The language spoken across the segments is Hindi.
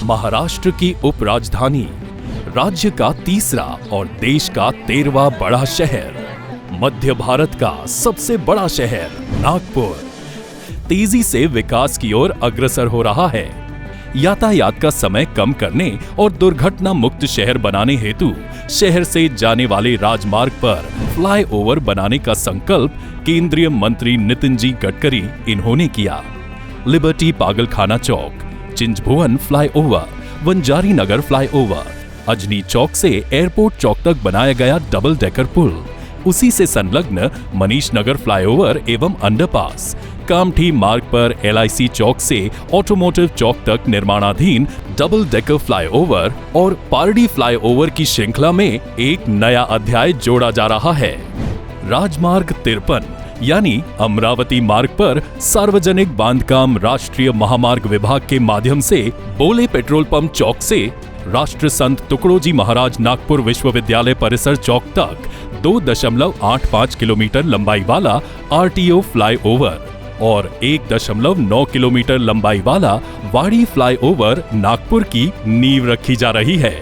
महाराष्ट्र की उपराजधानी, राज्य का तीसरा और देश का 13वां बड़ा शहर, मध्य भारत का सबसे बड़ा शहर नागपुर तेजी से विकास की ओर अग्रसर हो रहा है। यातायात का समय कम करने और दुर्घटना मुक्त शहर बनाने हेतु शहर से जाने वाले राजमार्ग पर फ्लाईओवर बनाने का संकल्प केंद्रीय मंत्री नितिन जी गडकरी इन्होंने किया। लिबर्टी पागलखाना चौक, चिंचभुवन फ्लाईओवर, वंजारी नगर फ्लाईओवर, अजनी चौक से एयरपोर्ट चौक तक बनाया गया डबल डेकर पुल, उसी से संलग्न मनीष नगर फ्लाईओवर एवं अंडरपास, कामठी मार्ग पर LIC चौक से ऑटोमोटिव चौक तक निर्माणाधीन डबल डेकर फ्लाईओवर और पारडी फ्लाईओवर की श्रृंखला में एक नया अध्याय जोड़ा जा रहा है। राजमार्ग 53 यानी अमरावती मार्ग पर सार्वजनिक बांधकाम राष्ट्रीय महामार्ग विभाग के माध्यम से बोले पेट्रोल पंप चौक से राष्ट्र संत तुकडोजी महाराज नागपुर विश्वविद्यालय परिसर चौक तक 2.85 किलोमीटर लंबाई वाला RTO फ्लाईओवर और 1.9 किलोमीटर लंबाई वाला वाड़ी फ्लाईओवर नागपुर की नींव रखी जा रही है।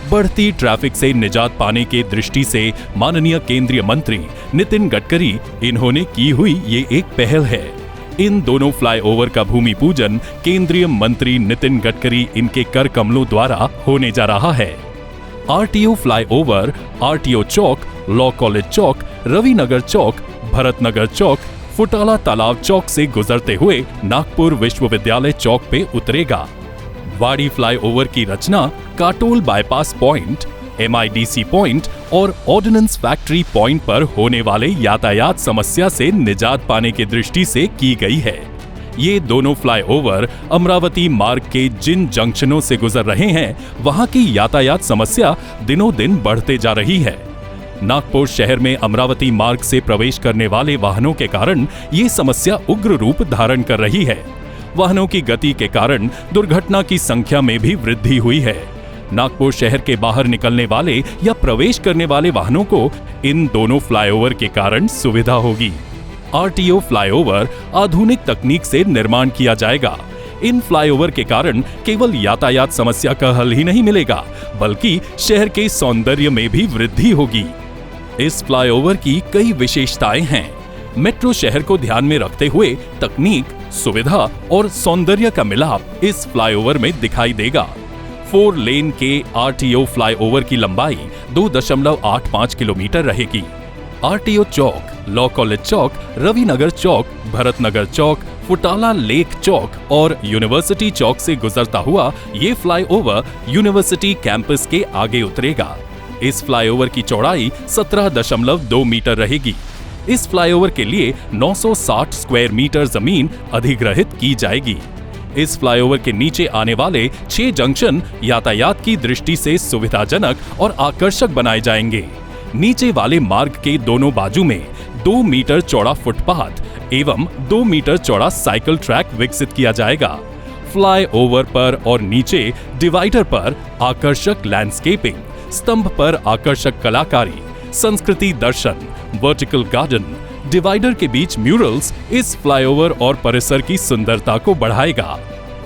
बढ़ती ट्रैफिक से निजात पाने के दृष्टि से माननीय केंद्रीय मंत्री नितिन गडकरी इन्होंने की हुई ये एक पहल है। इन दोनों फ्लाईओवर का भूमि पूजन केंद्रीय मंत्री नितिन गडकरी इनके कर कमलों द्वारा होने जा रहा है। RTO फ्लाईओवर RTO चौक, लॉ कॉलेज चौक, रविनगर चौक, भरतनगर चौक, फुटाला तालाब चौक से गुजरते हुए नागपुर विश्वविद्यालय चौक पे उतरेगा। वाड़ी फ्लाईओवर की रचना Katol bypass point, MIDC point और ऑर्डिनेंस फैक्ट्री पॉइंट पर होने वाले यातायात समस्या से निजात पाने की दृष्टि से की गई है। ये दोनों फ्लाईओवर अमरावती मार्ग के जिन जंक्शनों से गुजर रहे हैं, वहां की यातायात समस्या दिनों दिन बढ़ते जा रही है। नागपुर शहर में अमरावती मार्ग से प्रवेश करने वाले वाहनों के कारण ये समस्या उग्र रूप धारण कर रही है। वाहनों की गति के कारण दुर्घटना की संख्या में भी वृद्धि हुई है। नागपुर शहर के बाहर निकलने वाले या प्रवेश करने वाले वाहनों को इन दोनों फ्लाईओवर के कारण सुविधा होगी। RTO फ्लाईओवर आधुनिक तकनीक से निर्माण किया जाएगा। इन फ्लाईओवर के कारण केवल यातायात समस्या का हल ही नहीं मिलेगा, बल्कि शहर के सौंदर्य में भी वृद्धि होगी। इस फ्लाईओवर की कई विशेषताएं हैं। मेट्रो शहर को ध्यान में रखते हुए तकनीक, सुविधा और सौंदर्य का मिलाप इस फ्लाईओवर में दिखाई देगा। 4 लेन के RTO फ्लाईओवर की लंबाई 2.85 किलोमीटर रहेगी। RTO चौक, लॉ कॉलेज चौक, रविनगर चौक, भरतनगर चौक, फुटाला लेक चौक और यूनिवर्सिटी चौक से गुजरता हुआ ये फ्लाईओवर यूनिवर्सिटी कैंपस के आगे उतरेगा। इस फ्लाईओवर की चौड़ाई 17.2 मीटर रहेगी। इस फ्लाईओवर के लिए 960 स्क्वायर मीटर जमीन अधिग्रहित की जाएगी। इस फ्लाईओवर के नीचे आने वाले 6 जंक्शन यातायात की दृष्टि से सुविधाजनक और आकर्षक बनाए जाएंगे। नीचे वाले मार्ग के दोनों बाजू में 2 मीटर चौड़ा फुटपाथ एवं 2 मीटर चौड़ा साइकिल ट्रैक विकसित किया जाएगा। फ्लाईओवर पर और नीचे डिवाइडर पर आकर्षक लैंडस्केपिंग, स्तंभ पर आकर्षक कलाकारी, संस्कृति दर्शन, वर्टिकल गार्डन, डिवाइडर के बीच म्यूरल्स इस फ्लाईओवर और परिसर की सुंदरता को बढ़ाएगा।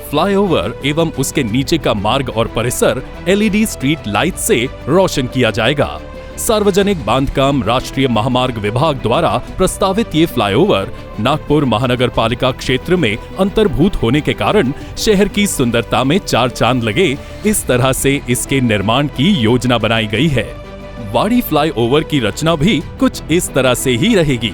फ्लाईओवर एवं उसके नीचे का मार्ग और परिसर LED स्ट्रीट लाइट से रोशन किया जाएगा। सार्वजनिक बांधकाम राष्ट्रीय महामार्ग विभाग द्वारा प्रस्तावित ये फ्लाईओवर नागपुर महानगर पालिका क्षेत्र में अंतर्भूत होने के कारण शहर की सुंदरता में 4 चांद लगे, इस तरह से इसके निर्माण की योजना बनाई गई है। वाड़ी फ्लाईओवर की रचना भी कुछ इस तरह से ही रहेगी।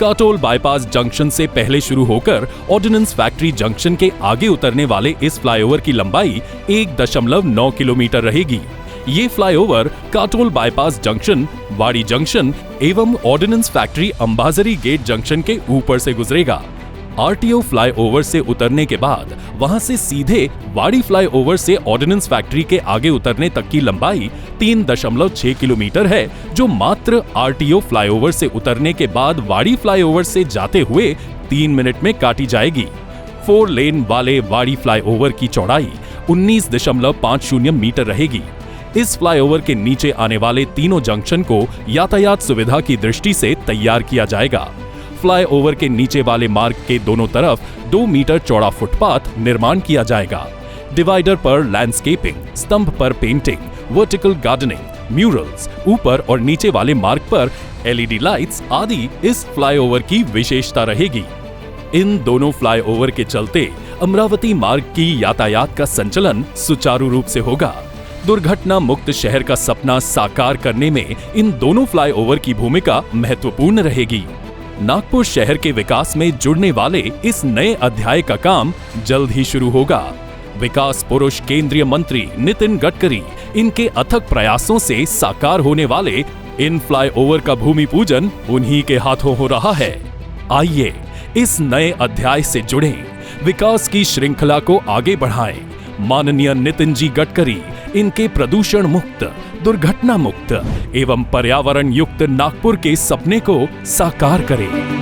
काटोल बाईपास जंक्शन से पहले शुरू होकर ऑर्डिनेंस फैक्ट्री जंक्शन के आगे उतरने वाले इस फ्लाईओवर की लंबाई 1.9 किलोमीटर रहेगी। ये flyover Katol bypass junction, Wadi junction एवं ordnance factory Ambazari gate junction के ऊपर से गुजरेगा। RTO फ्लाईओवर से उतरने के बाद वहां से सीधे वाड़ी फ्लाईओवर से ऑर्डिनेंस फैक्ट्री के आगे उतरने तक की लंबाई 3.6 किलोमीटर है, जो मात्र RTO फ्लाईओवर से उतरने के बाद वाड़ी फ्लाईओवर से जाते हुए 3 मिनट में काटी जाएगी। 4 लेन वाले वाड़ी फ्लाईओवर की चौड़ाई 19.50 मीटर रहेगी। इस फ्लाईओवर के नीचे आने वाले तीनों जंक्शन को यातायात सुविधा की दृष्टि से तैयार किया जाएगा। फ्लाईओवर के नीचे वाले मार्ग के दोनों तरफ 2 मीटर चौड़ा फुटपाथ निर्माण किया जाएगा। डिवाइडर पर लैंडस्केपिंग, स्तंभ पर पेंटिंग, वर्टिकल गार्डनिंग, म्यूरल्स, ऊपर और नीचे वाले मार्ग पर एलईडी लाइट्स आदि इस फ्लाईओवर की विशेषता रहेगी। इन दोनों फ्लाईओवर के चलते अमरावती मार्ग की यातायात का संचलन सुचारू रूप से होगा। दुर्घटना मुक्त शहर का सपना साकार करने में इन दोनों फ्लाईओवर की भूमिका महत्वपूर्ण रहेगी। नागपुर शहर के विकास में जुड़ने वाले इस नए अध्याय का काम जल्द ही शुरू होगा। विकास पुरुष केंद्रीय मंत्री नितिन गडकरी इनके अथक प्रयासों से साकार होने वाले इन फ्लाईओवर का भूमि पूजन उन्हीं के हाथों हो रहा है। आइए इस नए अध्याय से जुड़ें, विकास की श्रृंखला को आगे बढ़ाएं। माननीय नितिन जी गडकरी इनके प्रदूषण मुक्त, दुर्घटना मुक्त एवं पर्यावरण युक्त नागपुर के सपने को साकार करें।